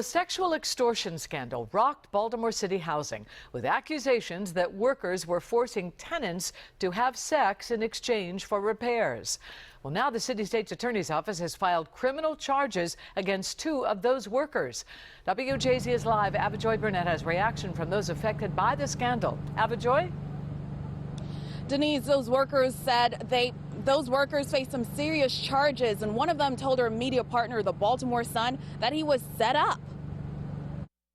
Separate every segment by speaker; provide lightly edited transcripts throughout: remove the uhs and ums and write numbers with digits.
Speaker 1: A sexual extortion scandal rocked Baltimore City housing with accusations that workers were forcing tenants to have sex in exchange for repairs. Well, now the city state's attorney's office has filed criminal charges against two of those workers. WJZ is live. Ava-joye Burnett has reaction from those affected by the scandal. Ava-joye?
Speaker 2: Denise, those workers said those workers faced some serious charges, and one of them told her media partner, the Baltimore Sun, that he was set up.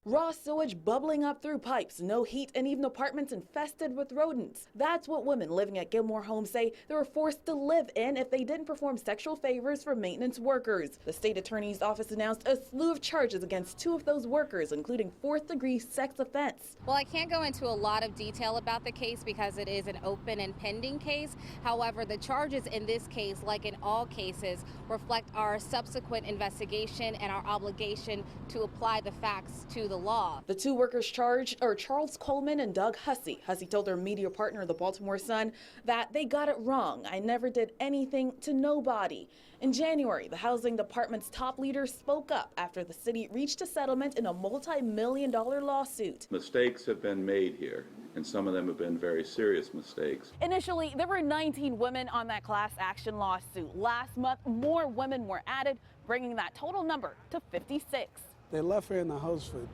Speaker 2: Raw sewage bubbling up through pipes, no heat, and even apartments infested with rodents. That's what women living at Gilmore Homes say they were forced to live in if they didn't perform sexual favors for maintenance workers. The state attorney's office announced a slew of charges against two of those workers, including fourth-degree sex offense.
Speaker 3: Well, I can't go into a lot of detail about the case because it is an open and pending case. However, the charges in this case, like in all cases, reflect our subsequent investigation and our obligation to apply the facts to the law.
Speaker 2: The two workers charged are Charles Coleman and Doug Hussey. Hussey told their media partner, the Baltimore Sun, that they got it wrong. I never did anything to nobody. In January, the housing department's top leader spoke up after the city reached a settlement in a multi-million-dollar lawsuit.
Speaker 4: Mistakes have been made here, and some of them have been very serious mistakes.
Speaker 2: Initially, there were 19 women on that class action lawsuit. Last month, more women were added, bringing that total number to 56.
Speaker 5: They left her in the house for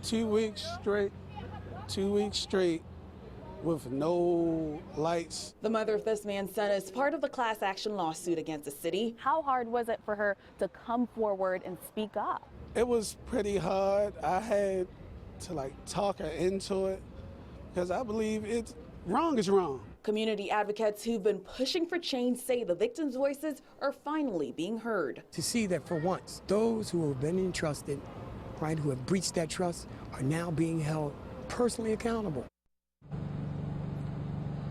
Speaker 5: 2 weeks straight with no lights.
Speaker 2: The mother of this man's son is part of the class action lawsuit against the city. How hard was it for her to come forward and speak up?
Speaker 5: It was pretty hard. I had to talk her into it because I believe it's wrong is wrong.
Speaker 2: Community advocates who've been pushing for change say the victims' voices are finally being heard.
Speaker 6: To see that for once, those who have been entrusted, right, who have breached that trust, are now being held personally accountable.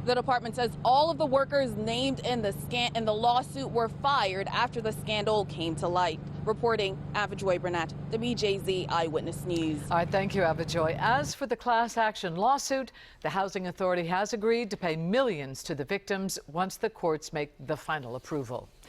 Speaker 2: The department says all of the workers named in the lawsuit were fired after the scandal came to light. Reporting, Ava-joye Burnett, WJZ Eyewitness News.
Speaker 1: All right, thank you, Ava-joye. As for the class action lawsuit, the Housing Authority has agreed to pay millions to the victims once the courts make the final approval.